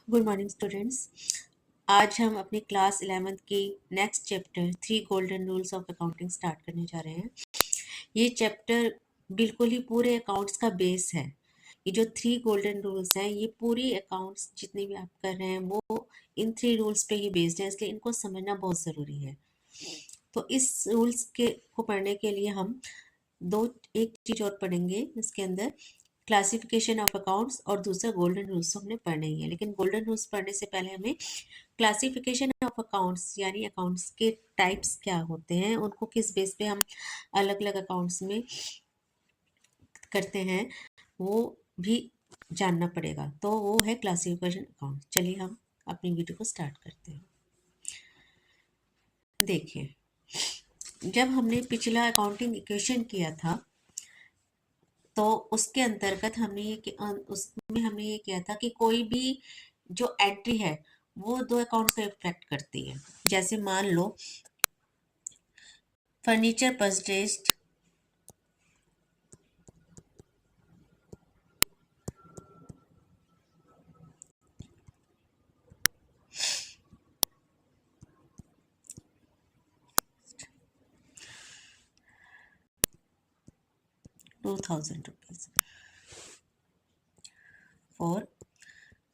Good morning students. आज हम अपनी क्लास 11th की next chapter 3 golden rules of accounting start करने जा रहे हैं। ये चैप्टर बिल्कुल ही पूरे अकाउंट्स का बेस है। ये जो 3 गोल्डन रूल्स हैं ये पूरी अकाउंट्स जितनी भी आप कर रहे हैं वो इन 3 रूल्स पे ही बेस्ड है, इसलिए इनको समझना बहुत ज़रूरी है। तो इस रूल्स के को पढ़ने के लिए हम एक चीज़ और पढ़ेंगे इसके अंदर, क्लासिफिकेशन ऑफ अकाउंट्स, और दूसरा गोल्डन रूल्स हमने पढ़ने ही है। लेकिन गोल्डन रूल्स पढ़ने से पहले हमें क्लासिफिकेशन ऑफ अकाउंट्स यानी अकाउंट्स के टाइप्स क्या होते हैं, उनको किस बेस पे हम अलग अलग अकाउंट्स में करते हैं वो भी जानना पड़ेगा। तो वो है क्लासिफिकेशन अकाउंट। चलिए हम अपनी वीडियो को स्टार्ट करते हैं। देखिए, जब हमने पिछला अकाउंटिंग इक्वेशन किया था तो उसके अंतर्गत उसमें हमने ये किया था कि कोई भी जो एंट्री है वो 2 अकाउंट पे इफेक्ट करती है। जैसे मान लो furniture purchased 2000 rupees for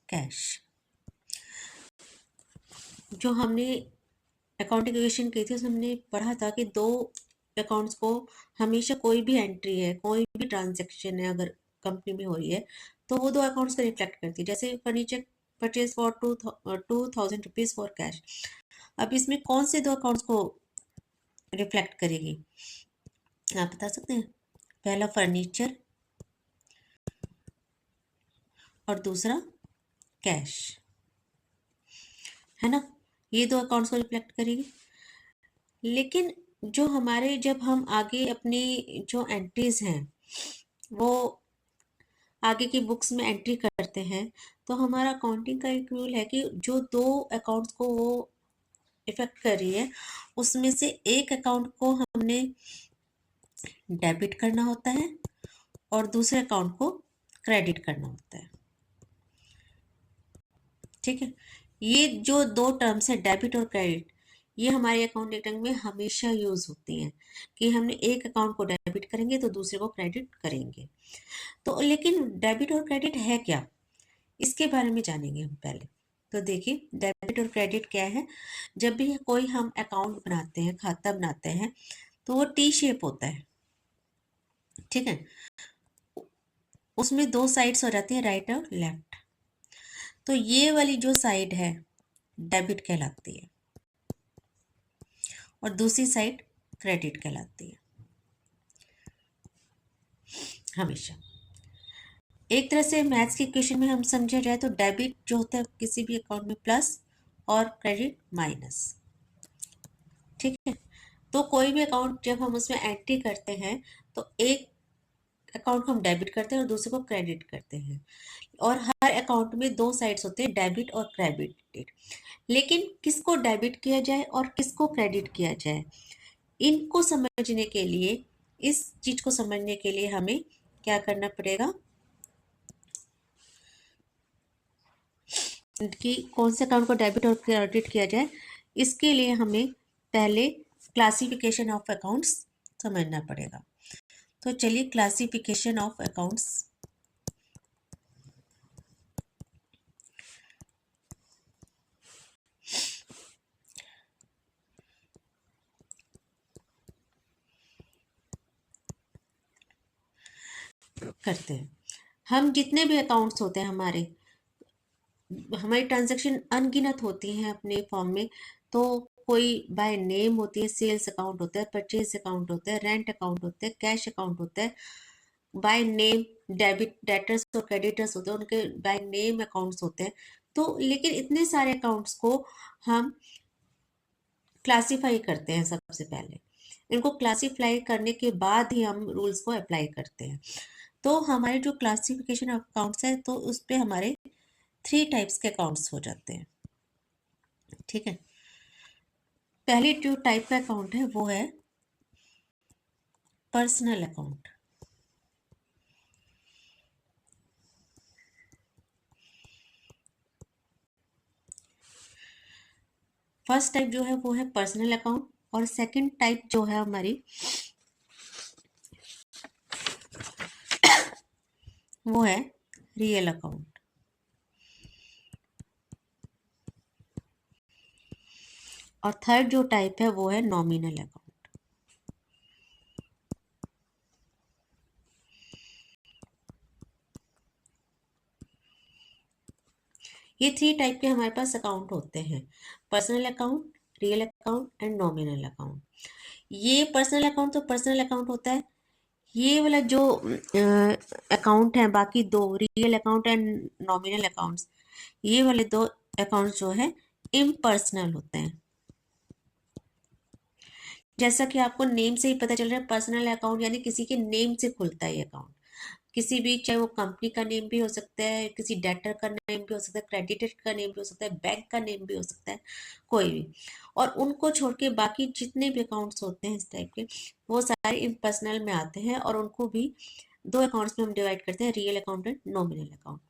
cash. जो हमने अकाउंटिंग इक्वेशन की थी उसमें हमने पढ़ा था कि 2 अकाउंट्स को हमेशा कोई भी एंट्री है, कोई भी ट्रांजेक्शन है अगर कंपनी में हो रही है तो वो 2 अकाउंट्स को रिफ्लेक्ट करती है। जैसे furniture purchase for 2000 rupees for cash. अब इसमें कौन से 2 अकाउंट्स को रिफ्लेक्ट करेगी, आप बता सकते हैं? पहला फर्नीचर और दूसरा कैश, है ना? ये 2 अकाउंट्स को रिफ्लेक्ट करेगी। लेकिन जो हमारे जब हम आगे अपनी जो एंट्रीज हैं वो आगे की बुक्स में एंट्री करते हैं तो हमारा अकाउंटिंग का एक रूल है कि जो 2 अकाउंट्स को वो इफेक्ट कर रही है उसमें से एक अकाउंट को हमने डेबिट करना होता है और दूसरे अकाउंट को क्रेडिट करना होता है। ठीक है, ये जो 2 टर्म्स है डेबिट और क्रेडिट, ये हमारे अकाउंटिंग में हमेशा यूज होती हैं कि हमने एक अकाउंट को डेबिट करेंगे तो दूसरे को क्रेडिट करेंगे। तो लेकिन डेबिट और क्रेडिट है क्या, इसके बारे में जानेंगे हम पहले। तो देखिए, डेबिट और क्रेडिट क्या है। जब भी कोई हम अकाउंट बनाते हैं, खाता बनाते हैं, तो वो टी शेप होता है। ठीक है, उसमें 2 साइड्स हो जाती है, राइट और लेफ्ट। तो ये वाली जो साइड है डेबिट कहलाती है और दूसरी साइड क्रेडिट कहलाती है हमेशा। एक तरह से मैथ्स की इक्वेशन में हम समझा जाए तो डेबिट जो होता है किसी भी अकाउंट में प्लस और क्रेडिट माइनस। ठीक है, तो कोई भी अकाउंट जब हम उसमें एंट्री करते हैं तो एक अकाउंट को हम डेबिट करते हैं और दूसरे को क्रेडिट करते हैं। और हर अकाउंट में 2 साइड्स होते हैं, डेबिट और क्रेडिट। लेकिन किसको डेबिट किया जाए और किसको क्रेडिट किया जाए, इनको समझने के लिए, इस चीज को समझने के लिए हमें क्या करना पड़ेगा कि कौन से अकाउंट को डेबिट और क्रेडिट किया जाए, इसके लिए हमें पहले क्लासिफिकेशन ऑफ अकाउंट्स समझना पड़ेगा। तो चलिए क्लासिफिकेशन ऑफ अकाउंट्स करते हैं। हम जितने भी अकाउंट्स होते हैं हमारी ट्रांजैक्शन अनगिनत होती हैं अपने फॉर्म में। तो कोई बाय नेम होती है, सेल्स अकाउंट होता है, परचेज अकाउंट होता है, रेंट अकाउंट होता है, कैश अकाउंट होता है। बाय नेम डेबिट डेटर्स और क्रेडिटर्स होते हैं, उनके बाय नेम अकाउंट्स होते हैं। तो लेकिन इतने सारे अकाउंट्स को हम क्लासीफाई करते हैं सबसे पहले। इनको क्लासीफाई करने के बाद ही हम रूल्स को अप्लाई करते हैं। तो हमारे जो क्लासिफिकेशन ऑफ अकाउंट्स है तो उस पे हमारे 3 टाइप्स के अकाउंट्स हो जाते हैं। ठीक है, पहली जो टाइप का अकाउंट है वो है पर्सनल अकाउंट। फर्स्ट टाइप जो है वो है पर्सनल अकाउंट, और सेकंड टाइप जो है हमारी वो है रियल अकाउंट। और थर्ड जो टाइप है वो है नॉमिनल अकाउंट। ये थ्री टाइप के हमारे पास अकाउंट होते हैं, personal account, real account and nominal account. ये पर्सनल अकाउंट तो पर्सनल अकाउंट होता है। ये वाला जो अकाउंट है, बाकी दो real account and nominal accounts, ये वाले दो अकाउंट्स जो है इम्पर्सनल होते हैं। जैसा कि आपको नेम से ही पता चल रहा है, पर्सनल अकाउंट यानी किसी के नेम से खुलता है ये अकाउंट। किसी भी, चाहे वो कंपनी का नेम भी हो सकता है, किसी डेटर का नेम भी हो सकता है, क्रेडिटर का नेम भी हो सकता है, बैंक का नेम भी हो सकता है, कोई भी। और उनको छोड़ के बाकी जितने भी अकाउंट्स होते हैं इस टाइप के, वो सारे इम्पर्सनल में आते हैं, और उनको भी दो अकाउंट्स में हम डिवाइड करते हैं, real account and nominal account.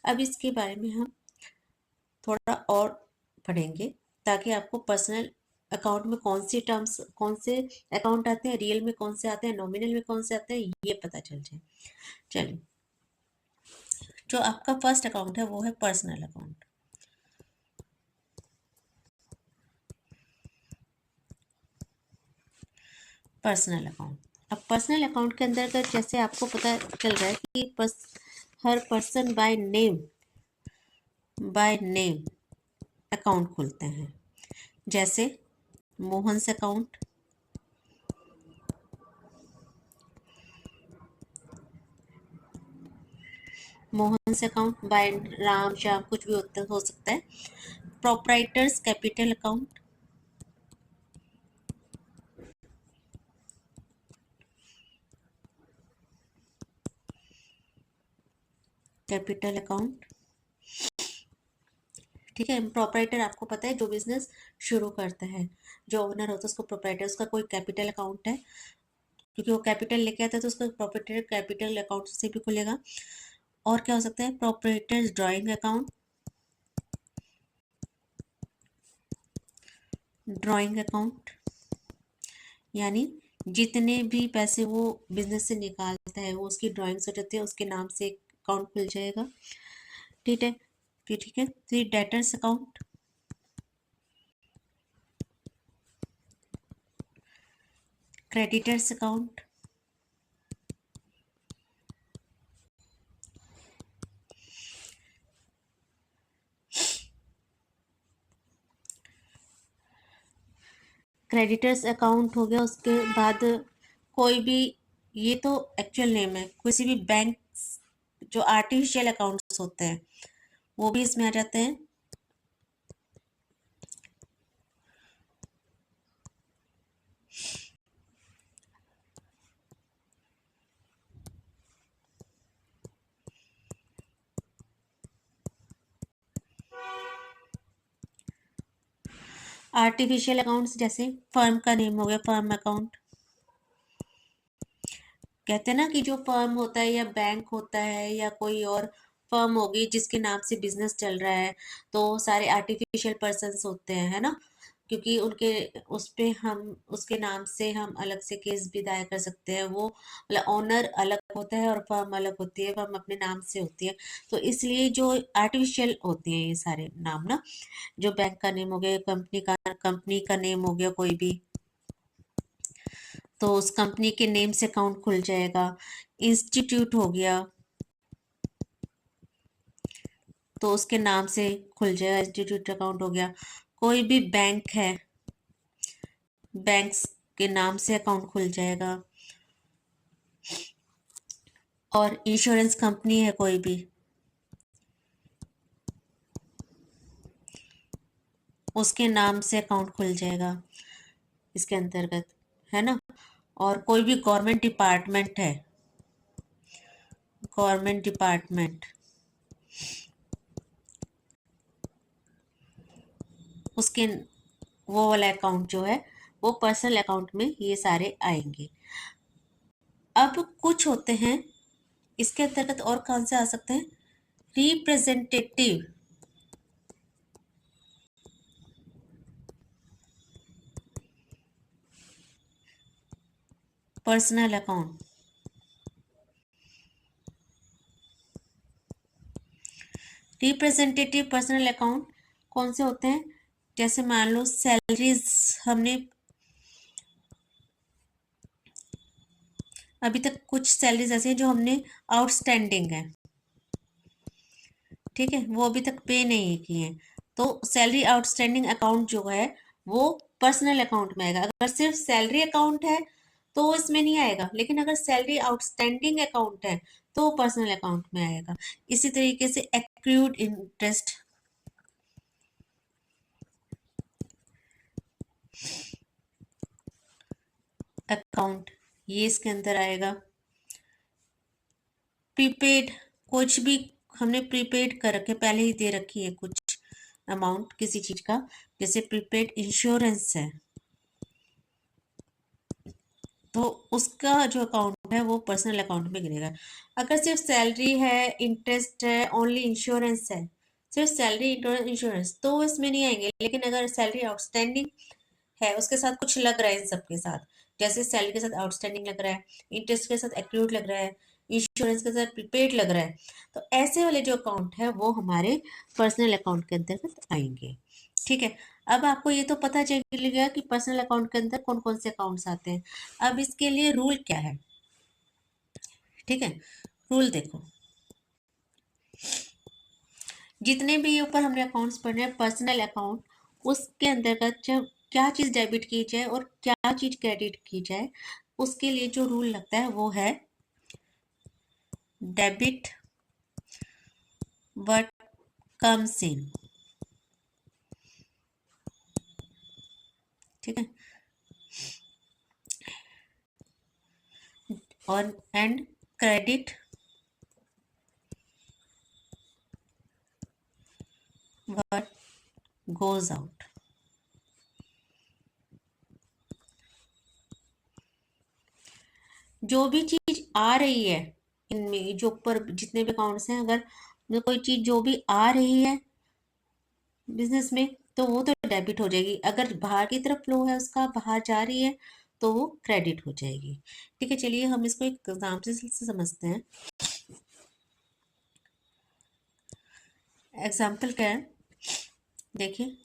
अब इसके बारे में हम थोड़ा और पढ़ेंगे, ताकि आपको पर्सनल अकाउंट में कौन सी टर्म्स, कौन से अकाउंट आते हैं, रियल में कौन से आते हैं, नॉमिनल में कौन से आते हैं, ये पता चल जाए। चलिए, जो आपका फर्स्ट अकाउंट है वो है पर्सनल अकाउंट। पर्सनल अकाउंट, अब पर्सनल अकाउंट के अंतर्गत जैसे आपको पता चल रहा है कि हर पर्सन बाय नेम अकाउंट खुलते हैं। जैसे Mohan's account, Mohan's account, by Ram Shyam, कुछ भी हो सकता है। Proprietor's capital account, capital account, ठीक है। प्रोप्राइटर आपको पता है जो बिजनेस शुरू करता है, जो ओनर होता है उसको प्रोप्राइटर, उसका कोई कैपिटल अकाउंट है, क्योंकि वो कैपिटल लेके आता है तो उसका प्रोप्राइटर कैपिटल अकाउंट से भी खुलेगा। और क्या हो सकता है, proprietors drawing account, drawing account यानी जितने भी पैसे वो बिजनेस से निकालता है वो उसकी ड्राइंग्स हो जाती है, उसके नाम से अकाउंट खुल जाएगा। ठीक है, ठीक है। फिर debtors account, creditors account, creditors account हो गया। उसके बाद कोई भी, ये तो एक्चुअल नेम है, किसी भी बैंक, जो आर्टिफिशियल अकाउंट्स होते हैं वो भी इसमें आ जाते हैं। आर्टिफिशियल अकाउंट्स जैसे फर्म का नेम हो गया, फर्म अकाउंट। कहते हैं ना कि जो फर्म होता है या बैंक होता है या कोई और फर्म होगी जिसके नाम से बिजनेस चल रहा है, तो सारे आर्टिफिशियल पर्सन्स होते हैं, है ना। क्योंकि उनके उस पे हम, उसके नाम से हम अलग से केस भी दायर कर सकते हैं। वो मतलब ओनर अलग होता है और फर्म अलग होती है, फर्म अपने नाम से होती है। तो इसलिए जो आर्टिफिशियल होते हैं ये सारे नाम ना, जो बैंक का नेम हो गया, कंपनी का नेम हो गया कोई भी, तो उस कंपनी के नेम से अकाउंट खुल जाएगा। इंस्टीट्यूट हो गया तो उसके नाम से खुल जाएगा, इंस्टीट्यूट अकाउंट हो गया। कोई भी बैंक है, बैंक्स के नाम से अकाउंट खुल जाएगा। और इंश्योरेंस कंपनी है कोई भी, उसके नाम से अकाउंट खुल जाएगा इसके अंतर्गत, है ना। और कोई भी गवर्नमेंट डिपार्टमेंट है, गवर्नमेंट डिपार्टमेंट, उसके वो वाला अकाउंट जो है वो पर्सनल अकाउंट में ये सारे आएंगे। अब कुछ होते हैं इसके अंतर्गत, और कौन से आ सकते हैं, representative, personal account. Representative personal account कौन से होते हैं? जैसे मान लो सैलरीज, हमने अभी तक कुछ सैलरीज ऐसे हैं जो हमने आउटस्टैंडिंग है, ठीक है, वो अभी तक पे नहीं किए हैं, तो सैलरी आउटस्टैंडिंग अकाउंट जो है वो पर्सनल अकाउंट में आएगा। अगर सिर्फ सैलरी अकाउंट है तो वो इसमें नहीं आएगा, लेकिन अगर सैलरी आउटस्टैंडिंग अकाउंट है तो वो पर्सनल अकाउंट में आएगा। इसी तरीके से एक्रूड इंटरेस्ट अकाउंट, ये इसके अंदर आएगा। प्रीपेड, कुछ भी हमने प्रीपेड कर रखे, पहले ही दे रखी है कुछ अमाउंट किसी चीज का, जैसे प्रीपेड इंश्योरेंस है, तो उसका जो अकाउंट है वो पर्सनल अकाउंट में गिरेगा। अगर सिर्फ सैलरी है, इंटरेस्ट है, ओनली इंश्योरेंस है, सिर्फ सैलरी इंश्योरेंस, तो वो इसमें नहीं आएंगे। लेकिन अगर सैलरी आउटस्टैंडिंग है, उसके साथ कुछ लग रहा है इन सबके साथ, जैसे सैलरी के साथ आउटस्टैंडिंग लग रहा है, इंटरेस्ट के साथ एक्रूड लग रहा है, इंश्योरेंस के साथ प्रीपेड लग रहा है, तो ऐसे वाले जो अकाउंट है वो हमारे पर्सनल अकाउंट के अंतर्गत आएंगे। ठीक है, अब आपको ये तो पता चल गया कि पर्सनल अकाउंट के अंदर कौन कौन से अकाउंट्स आते हैं। अब इसके लिए रूल क्या है? ठीक है, रूल देखो, जितने भी ऊपर हमने अकाउंट्स पढ़े हैं पर्सनल अकाउंट, उसके अंतर्गत जब क्या चीज़ डेबिट की जाए और क्या चीज़ क्रेडिट की जाए, उसके लिए जो रूल लगता है वो है डेबिट व्हाट कम्स इन। ठीक है, और and credit what goes out. जो भी चीज आ रही है इनमें, जो ऊपर जितने भी अकाउंट्स हैं, अगर कोई चीज जो भी आ रही है बिजनेस में तो वो तो डेबिट हो जाएगी, अगर बाहर की तरफ फ्लो है उसका, बाहर जा रही है, तो वो क्रेडिट हो जाएगी। ठीक है, चलिए हम इसको एक एग्जाम्पल से समझते हैं। एग्जाम्पल क्या है, देखिए,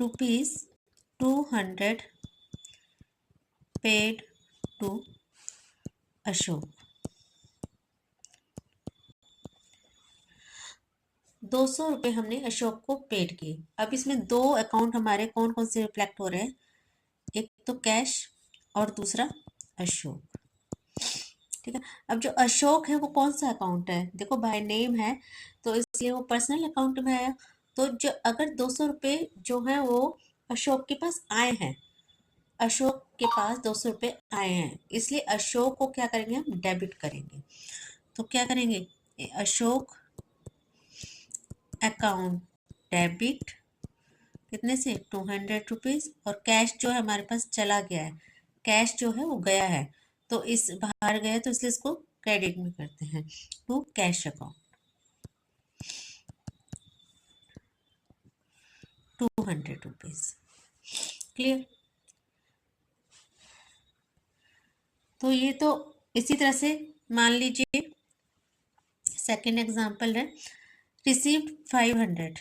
₹200 पेड टू अशोक। 200 रुपये हमने अशोक को पेड किए। अब इसमें दो अकाउंट हमारे कौन कौन से रिफ्लेक्ट हो रहे हैं, एक तो कैश और दूसरा अशोक। ठीक है, अब जो अशोक है वो कौन सा अकाउंट है, देखो बाय नेम है, तो इसलिए वो पर्सनल अकाउंट में आया। तो जो अगर 200 रुपये जो है वो अशोक के पास आए हैं, अशोक के पास 200 रुपये आए हैं, इसलिए अशोक को क्या करेंगे, हम डेबिट करेंगे। तो क्या करेंगे, अशोक अकाउंट डेबिट, कितने से, ₹200, और कैश जो है हमारे पास चला गया है, कैश जो है वो गया है, तो इस बाहर गया तो इसलिए इसको क्रेडिट में करते हैं, तो कैश अकाउंट ₹200। क्लियर? तो ये तो इसी तरह से मान लीजिए सेकेंड एग्जांपल है, रिसीव्ड 500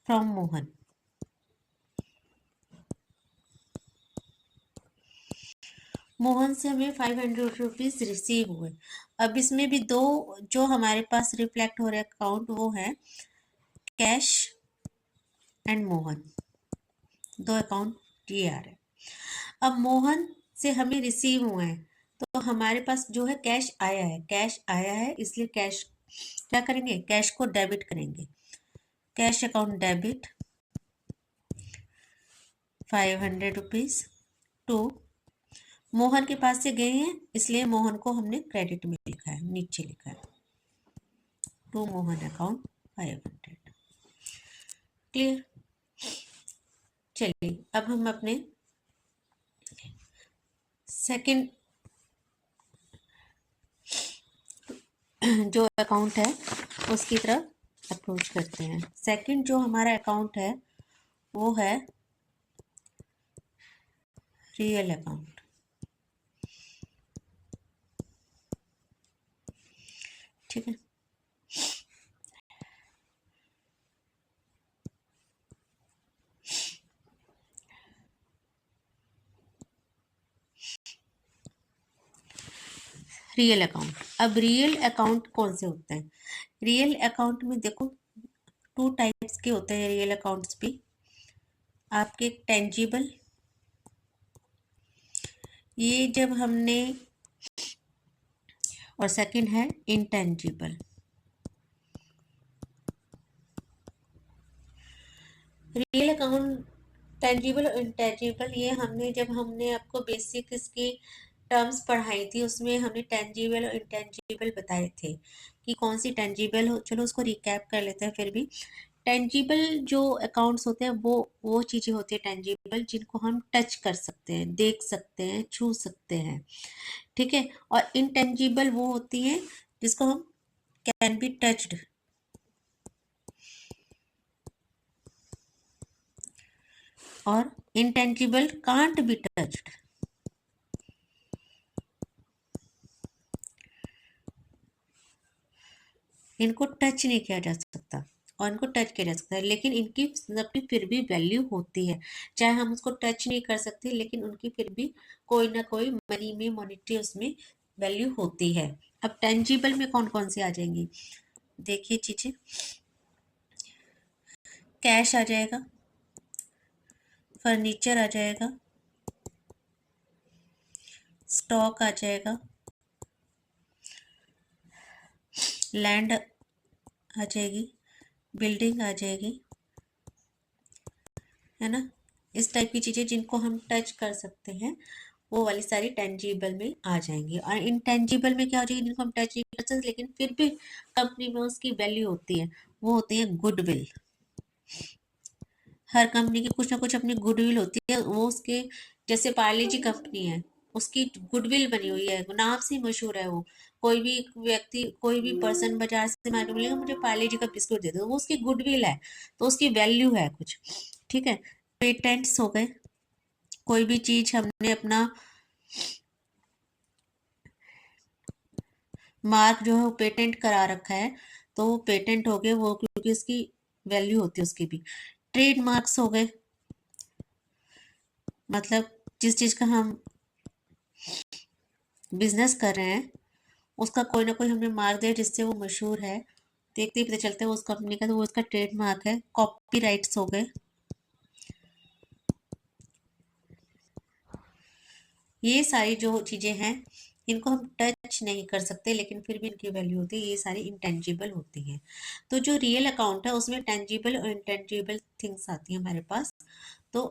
फ्रॉम मोहन। मोहन से हमें 500 रुपीज रिसीव हुए। अब इसमें भी दो जो हमारे पास रिफ्लेक्ट हो रहे अकाउंट वो है कैश एंड मोहन, दो अकाउंट ये आ रहे हैं। अब मोहन से हमें रिसीव हुए हैं, तो हमारे पास जो है कैश आया है, कैश आया है, इसलिए कैश क्या करेंगे, कैश को डेबिट करेंगे, cash account debit 500 rupees to, Mohan के पास से गए हैं इसलिए मोहन को हमने क्रेडिट में लिखा है, नीचे लिखा है टू मोहन अकाउंट 500। क्लियर? चलिए अब हम अपने सेकंड जो अकाउंट है उसकी तरफ अप्रोच करते हैं। सेकंड जो हमारा अकाउंट है वो है रियल अकाउंट। ठीक है, रियल अकाउंट। अब रियल अकाउंट कौन से होते हैं? रियल अकाउंट में देखो 2 टाइप्स के होते हैं रियल अकाउंट्स भी। आपके टेंजिबल, ये जब हमने, और सेकंड है इंटेंजिबल। रियल अकाउंट, टेंजिबल और इंटेंजिबल, ये जब हमने आपको बेसिक इसकी टर्म्स पढ़ाई थी उसमें हमने टेंजिबल और इंटेंजिबल बताए थे कि कौन सी टेंजिबल हो। चलो उसको रिकैप कर लेते हैं। फिर भी टेंजिबल जो अकाउंट्स होते हैं वो चीज़ें होती है टेंजिबल जिनको हम टच कर सकते हैं, देख सकते हैं, छू सकते हैं। ठीक है, और इनटेंजिबल वो होती हैं जिसको हम कैन बी टच्ड, और intangible can't be touched। इनको टच नहीं किया जा सकता और इनको टच किया जा सकता है, लेकिन इनकी अपनी फिर भी वैल्यू होती है। चाहे हम उसको टच नहीं कर सकते लेकिन उनकी फिर भी कोई ना कोई मनी में, मॉनेटरी उसमें वैल्यू होती है। अब टेंजिबल में कौन कौन सी आ जाएंगी देखिए चीजें। कैश आ जाएगा, फर्नीचर आ जाएगा, स्टॉक आ जाएगा, लैंड आ जाएगी, बिल्डिंग आ जाएगी, है ना। इस टाइप की चीज़ें जिनको हम टच कर सकते हैं वो वाली सारी टेंजिबल में आ जाएंगी। और इनटेंजिबल में क्या हो जाएगी, जिनको हम टच नहीं कर सकते लेकिन फिर भी कंपनी में उसकी वैल्यू होती है, वो होती है गुडविल। हर कंपनी की कुछ ना कुछ अपनी गुडविल होती है। वो उसके, जैसे पार्ले जी कंपनी है, उसकी गुडविल बनी हुई है, नाम से मशहूर है वो। कोई भी व्यक्ति, कोई भी पर्सन बाजार से मार्केट बोलेगा मुझे पार्ले जी का बिस्कुट दे दो, वो उसकी गुडविल है, तो उसकी वैल्यू है कुछ। ठीक है, पेटेंट्स हो गए, कोई भी चीज हमने अपना मार्क जो है वो पेटेंट करा रखा है तो वो पेटेंट हो गए वो, क्योंकि उसकी वैल्यू होती है उसकी भी। ट्रेड मार्क्स हो गए, मतलब जिस चीज का हम बिजनेस कर रहे हैं उसका कोई ना कोई हमने मार्क दिया जिससे वो मशहूर है, देखते ही पता चलता है वो उस कंपनी का, तो वो उसका ट्रेड मार्क है। कॉपी राइट्स हो गए, ये सारी जो चीजें हैं इनको हम टच नहीं कर सकते लेकिन फिर भी इनकी वैल्यू होती है, ये सारी इंटेंजिबल होती हैं। तो जो रियल अकाउंट है उसमें टेंजिबल और इंटेंजिबल थिंग्स आती हैं हमारे पास। तो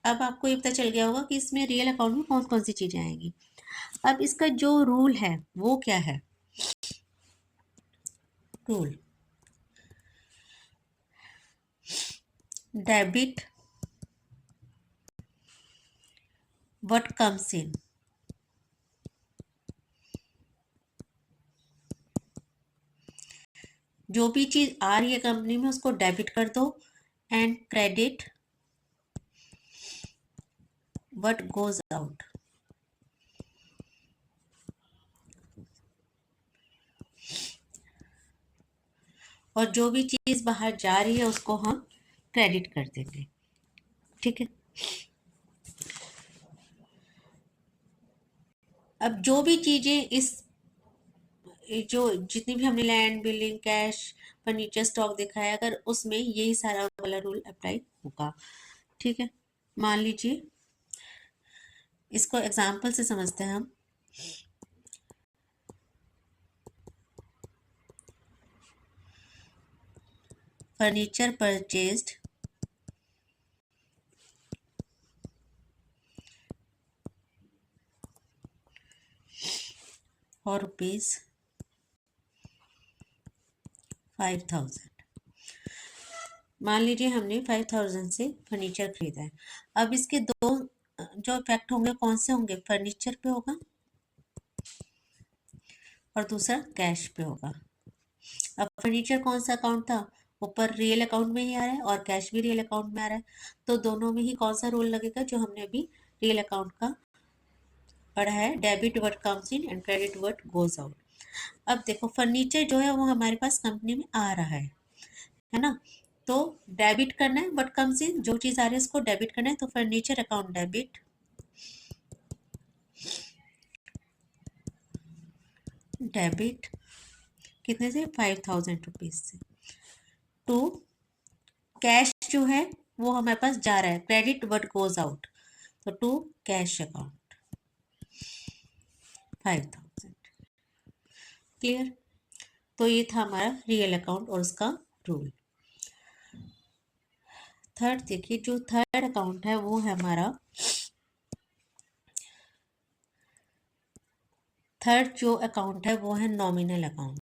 अब आपको ये पता चल गया होगा कि इसमें रियल अकाउंट में कौन कौन सी चीजें आएंगी। अब इसका जो रूल है वो क्या है? Rule, debit what comes in, जो भी चीज आ रही है कंपनी में उसको डेबिट कर दो, and credit what goes out. और जो भी चीज बाहर जा रही है उसको हम क्रेडिट कर देंगे। ठीक है, अब जो भी चीजें इस, जो जितनी भी हमने land, building, cash, furniture, stock देखा है, अगर उसमें यही सारा वाला रूल अप्लाई होगा। ठीक है, मान लीजिए इसको एग्जाम्पल से समझते हैं हम। Furniture purchased for ₹5,000। मान लीजिए हमने 5,000 से फर्नीचर खरीदा है। अब इसके दो जो इफेक्ट होंगे कौन से होंगे? फर्नीचर पे होगा और दूसरा कैश पे होगा। अब फर्नीचर कौन सा अकाउंट था, ऊपर रियल अकाउंट में ही आ रहा है और कैश भी रियल अकाउंट में आ रहा है, तो दोनों में ही कौन सा रूल लगेगा जो हमने अभी रियल अकाउंट का पढ़ा है, debit what comes in and credit what goes out. अब देखो फर्नीचर जो है वो हमारे पास कंपनी में आ रहा है ना, तो डेबिट करना है व्हाट कम्स इन, जो चीज आ रही है उसको डेबिट करना है, तो फर्नीचर अकाउंट डेबिट डेबिट कितने से, 5000 रुपीज से, टू कैश जो है वो हमारे पास जा रहा है, क्रेडिट व्हाट गोज आउट, तो टू कैश अकाउंट 5000। क्लियर। तो ये था हमारा रियल अकाउंट और उसका रूल। थर्ड देखिए, जो थर्ड अकाउंट है वो है हमारा, थर्ड जो अकाउंट है वो है नॉमिनल अकाउंट।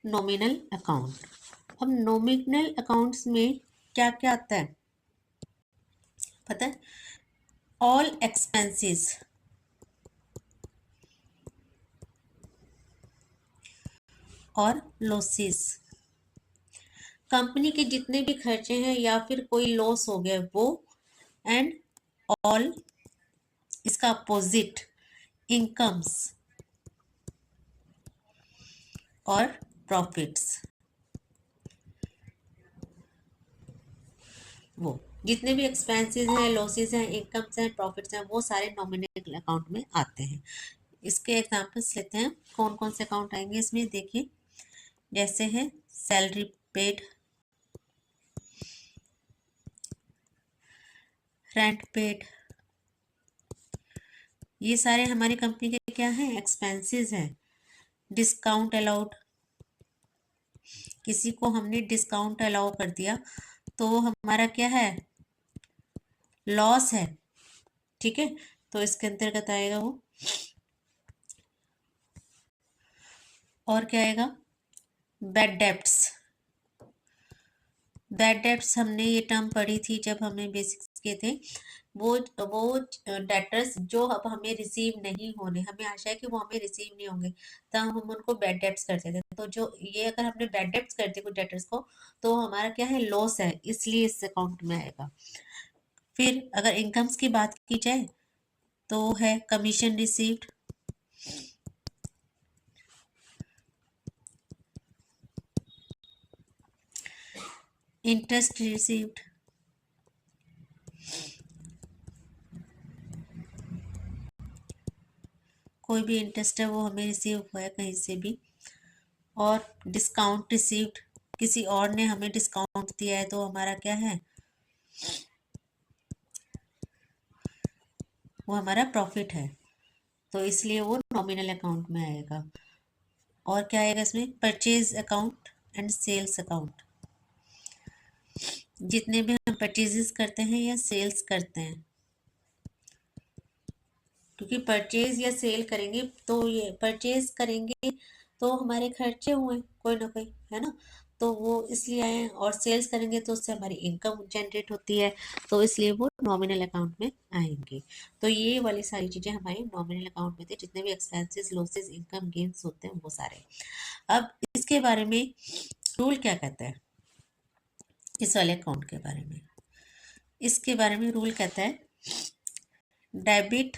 नॉमिनल अकाउंट, अब नॉमिनल अकाउंट्स में क्या क्या आता है पता है, ऑल एक्सपेंसेस और लॉसेस, कंपनी के जितने भी खर्चे हैं या फिर कोई लॉस हो गया वो, एंड ऑल, इसका अपोजिट, इनकम्स और प्रॉफिट्स, वो जितने भी एक्सपेंसेस हैं, लॉसेस हैं, इनकम्स हैं, प्रॉफिट्स हैं, वो सारे नॉमिनल अकाउंट में आते हैं। इसके एग्जांपल्स लेते हैं, कौन कौन से अकाउंट आएंगे इसमें देखिए, जैसे है सैलरी पेड, रेंट पेड, ये सारे हमारी कंपनी के क्या हैं, एक्सपेंसेस हैं। डिस्काउंट अलाउड, किसी को हमने डिस्काउंट अलाउ कर दिया तो हमारा क्या है, लॉस है, ठीक है, तो इसके अंतर्गत आएगा वो। और क्या आएगा, बैड डेब्ट्स, बैड डेब्ट्स हमने ये टर्म पढ़ी थी जब हमने बेसिक्स किए थे, वो डेटर्स जो अब हमें रिसीव नहीं होने, हमें आशा है कि वो हमें रिसीव नहीं होंगे, तब हम उनको बैड डेब्ट्स करते थे, तो जो ये अगर हमने बैड डेब्ट्स कर दिए कुछ डेटर्स को तो हमारा क्या है, लॉस है, इसलिए इस अकाउंट में आएगा। फिर अगर इनकम्स की बात की जाए तो है कमीशन रिसीव्ड, इंटरेस्ट रिसीव्ड, कोई भी इंटरेस्ट है वो हमें रिसीव हुआ है कहीं से भी, और डिस्काउंट रिसीव्ड, किसी और ने हमें डिस्काउंट दिया है तो हमारा क्या है, वो हमारा प्रॉफिट है, तो इसलिए वो नॉमिनल अकाउंट में आएगा। और क्या आएगा इसमें, purchase account and sales account, जितने भी हम परचेजेस करते हैं या सेल्स करते हैं, क्योंकि परचेज या सेल करेंगे तो ये परचेज करेंगे तो हमारे खर्चे हुए कोई ना कोई, है ना, तो वो इसलिए आए, और सेल्स करेंगे तो उससे हमारी इनकम जनरेट होती है, तो इसलिए वो नॉमिनल अकाउंट में आएंगे। तो ये वाली सारी चीज़ें हमारी नॉमिनल अकाउंट में थी, जितने भी एक्सपेंसेस, लॉसेस, इनकम, गेन्स होते हैं वो सारे। अब इसके बारे में रूल क्या कहता है, इस वाले अकाउंट के बारे में, इसके बारे में रूल कहता है, डेबिट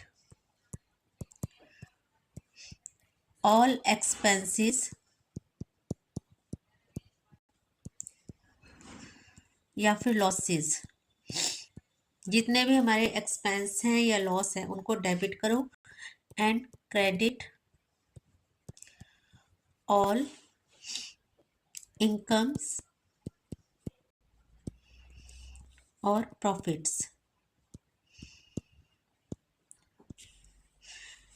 ऑल एक्सपेंसेस या फिर लॉसेस, जितने भी हमारे एक्सपेंस हैं या लॉस हैं उनको डेबिट करो, एंड क्रेडिट ऑल इनकम्स और प्रॉफिट्स,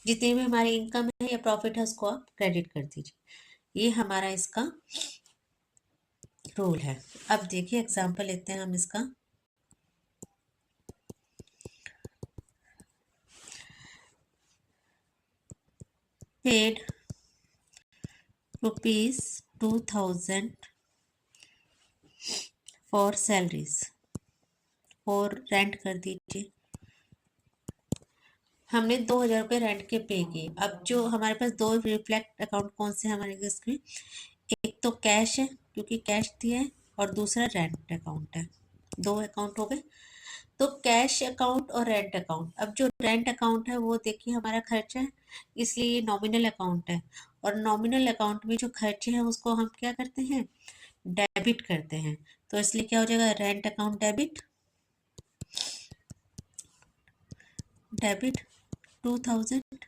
जितनी भी हमारी इनकम है या प्रॉफिट है उसको आप क्रेडिट कर दीजिए, ये हमारा इसका रूल है। अब देखिए एग्जांपल लेते हैं हम इसका, पेड रुपीज 2000 फॉर सैलरीज, और रेंट कर दीजिए। हमने 2,000 रुपये रेंट के पे किए। अब जो हमारे पास दो रिफ्लेक्ट अकाउंट कौन से हमारे इसमें, एक तो कैश है क्योंकि कैश दिया है, और दूसरा रेंट अकाउंट है। दो अकाउंट हो गए। तो कैश अकाउंट और रेंट अकाउंट। अब जो रेंट अकाउंट है वो देखिए हमारा खर्चा है, इसलिए ये नॉमिनल अकाउंट है, और नॉमिनल अकाउंट में जो खर्चे हैं उसको हम क्या करते हैं, डेबिट करते हैं। तो इसलिए क्या हो जाएगा, रेंट अकाउंट डेबिट, डेबिट 2,000।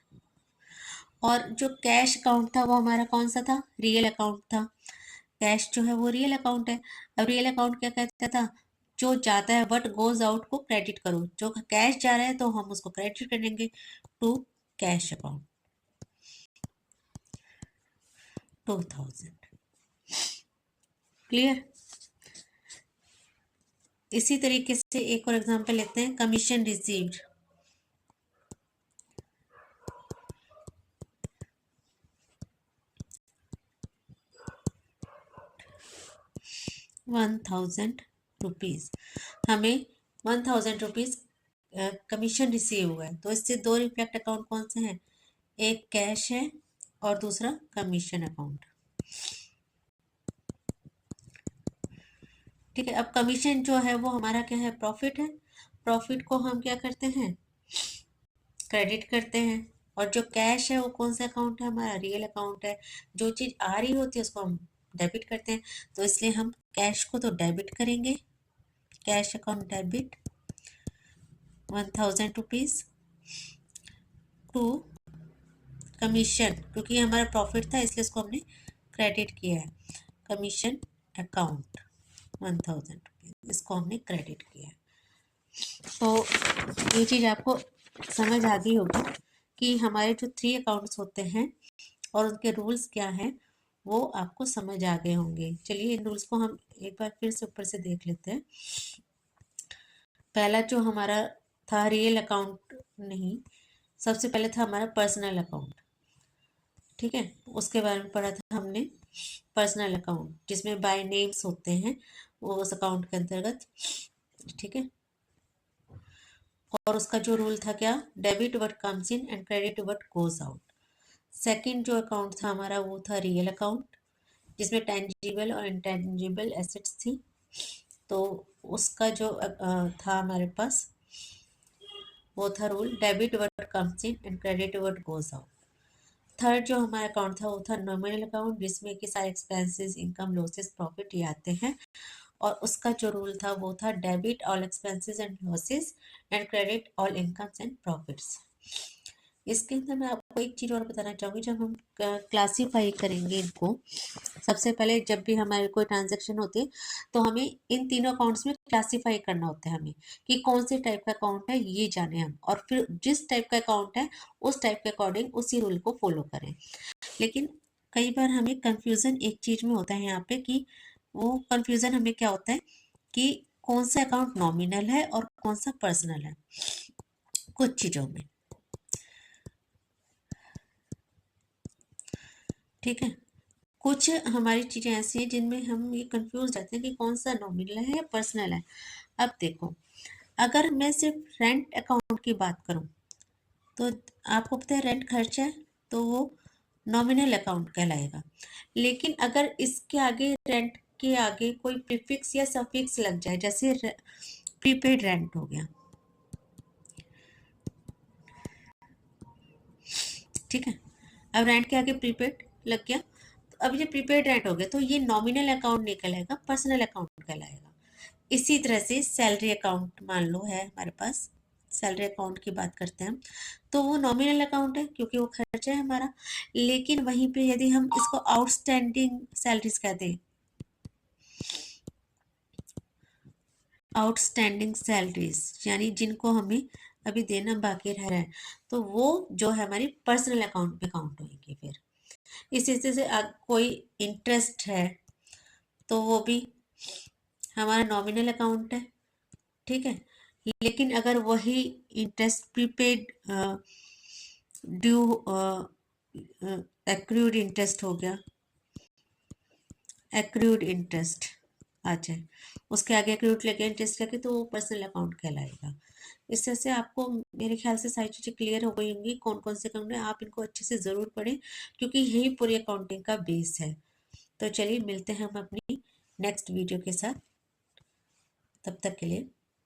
और जो कैश अकाउंट था वो हमारा कौन सा था, रियल अकाउंट था। कैश जो है वो रियल अकाउंट है। अब रियल अकाउंट क्या कहता था, जो जाता है व्हाट गोज आउट को क्रेडिट करो, जो कैश जा रहा है तो हम उसको क्रेडिट करेंगे टू कैश अकाउंट 2,000। क्लियर। इसी तरीके से एक और एग्जांपल लेते हैं, कमीशन रिसीव्ड 1,000 रुपीज़। हमें 1,000 रुपीज़ कमीशन रिसीव हुआ है। तो इससे दो रिफ्लेक्ट अकाउंट कौन से हैं, एक कैश है और दूसरा कमीशन अकाउंट। ठीक है। अब कमीशन जो है वो हमारा क्या है, प्रॉफिट है। प्रॉफिट को हम क्या करते हैं, क्रेडिट करते हैं। और जो कैश है वो कौन सा अकाउंट है, हमारा रियल अकाउंट है। जो चीज़ आ रही होती है उसको हम डेबिट करते हैं। तो इसलिए हम कैश को तो डेबिट करेंगे, cash account debit 1,000 rupees to commission, क्योंकि ये हमारा प्रॉफिट था इसलिए इसको हमने क्रेडिट किया है। कमीशन अकाउंट 1,000 रुपीज़, इसको हमने क्रेडिट किया है। तो ये चीज़ आपको समझ आ गई होगी कि हमारे जो 3 अकाउंट्स होते हैं और उनके रूल्स क्या हैं वो आपको समझ आ गए होंगे। चलिए इन रूल्स को हम एक बार फिर से ऊपर से देख लेते हैं। पहला जो हमारा था रियल अकाउंट नहीं, सबसे पहले था हमारा पर्सनल अकाउंट। ठीक है, उसके बारे में पढ़ा था हमने, पर्सनल अकाउंट जिसमें बाय नेम्स होते हैं वो उस अकाउंट के अंतर्गत। ठीक है, और उसका जो रूल था क्या, debit what comes in and credit what goes out. Second जो अकाउंट था हमारा वो था रियल अकाउंट, जिसमें टेंजिबल और इंटेंजिबल एसेट्स थी। तो उसका जो था हमारे पास वो था rule, debit what comes in and credit what goes out. Third जो हमारा अकाउंट था वो था नॉमिनल अकाउंट, जिसमें कि सारे एक्सपेंसेस, इनकम, लॉसेस, प्रॉफिट ये आते हैं। और उसका जो रूल था वो था debit all expenses and losses and credit all incomes and profits. इसके अंदर मैं आपको एक चीज़ और बताना चाहूँगी, जब हम क्लासीफाई करेंगे इनको, सबसे पहले जब भी हमारे कोई ट्रांजैक्शन होती है तो हमें इन तीनों अकाउंट्स में क्लासीफाई करना होता है हमें, कि कौन से टाइप का अकाउंट है ये जाने हम, और फिर जिस टाइप का अकाउंट है उस टाइप के अकॉर्डिंग उसी रूल को फॉलो करें। लेकिन कई बार हमें कन्फ्यूज़न एक चीज़ में होता है यहाँ पे, कि वो कन्फ्यूज़न हमें क्या होता है कि कौन सा अकाउंट नॉमिनल है और कौन सा पर्सनल है, कुछ चीज़ों में। ठीक है, कुछ हमारी चीज़ें ऐसी हैं जिनमें हम ये कंफ्यूज रहते हैं कि कौन सा नॉमिनल है या पर्सनल है। अब देखो, अगर मैं सिर्फ रेंट अकाउंट की बात करूं तो आपको पता है रेंट खर्चा है, तो वो नॉमिनल अकाउंट कहलाएगा। लेकिन अगर इसके आगे, रेंट के आगे कोई प्रीफिक्स या सफिक्स लग जाए, जैसे प्रीपेड रेंट हो गया, ठीक है, अब रेंट के आगे प्रीपेड लग गया, तो अब ये प्रीपेड रेंट हो गया, तो ये नॉमिनल अकाउंट नहीं कहलाएगा, पर्सनल अकाउंट कहलाएगा। इसी तरह से सैलरी अकाउंट मान लो है हमारे पास, सैलरी अकाउंट की बात करते हैं हम, तो वो नॉमिनल अकाउंट है क्योंकि वो खर्चा है हमारा। लेकिन वहीं पे यदि हम इसको आउटस्टैंडिंग सैलरीज कह दें, आउटस्टैंडिंग सैलरीज यानी जिनको हमें अभी देना बाकी रह रहा है, तो वो जो है हमारी पर्सनल अकाउंट में काउंट होंगे। फिर इसी तरह से कोई इंटरेस्ट है तो वो भी हमारा नॉमिनल अकाउंट है। ठीक है, लेकिन अगर वही interest prepaid due accrued interest हो गया, एक्रूड इंटरेस्ट आ जाए, उसके आगे अक्रूड लगे, इंटरेस्ट लगे, तो वो पर्सनल अकाउंट कहलाएगा। इस तरह से आपको मेरे ख्याल से सारी चीज़ें क्लियर हो गई होंगी कौन कौन से अकाउंट है। आप इनको अच्छे से ज़रूर पढ़ें क्योंकि यही पूरी अकाउंटिंग का बेस है। तो चलिए मिलते हैं हम अपनी नेक्स्ट वीडियो के साथ, तब तक के लिए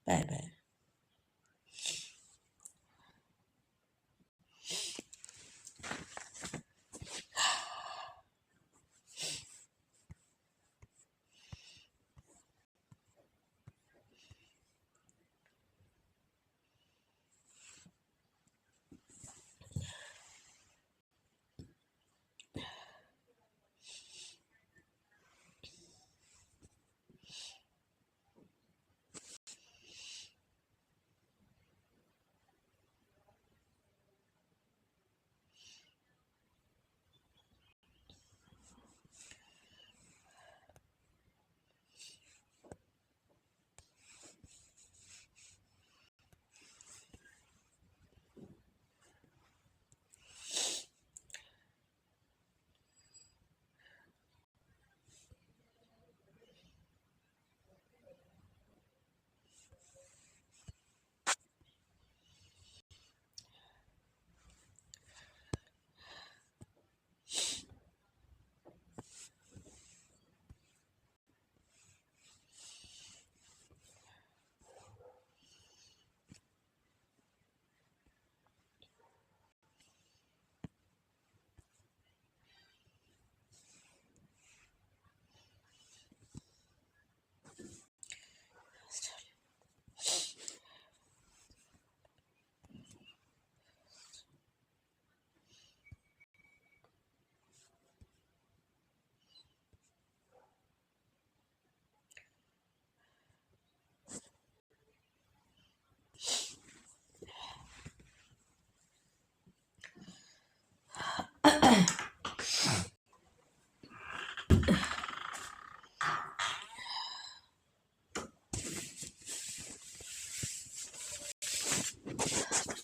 बाय बाय।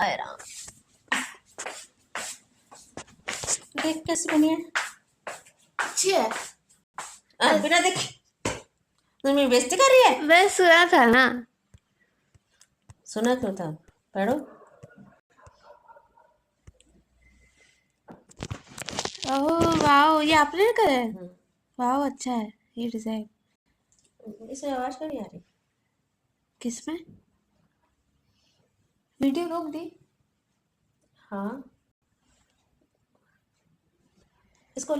आए राम, देख कैसे बनी है, अच्छी है। बिना देख तुम मेरी बेइज्जती कर रही है। मैं सुना था ना। सुना क्यों था, पढ़ो। ओह वाह, ये आपने करा है। वाह अच्छा है ये डिजाइन। इसमें आवाज क्यों नहीं आ रही? किसमें? वीडियो रोक दी। हाँ, इसको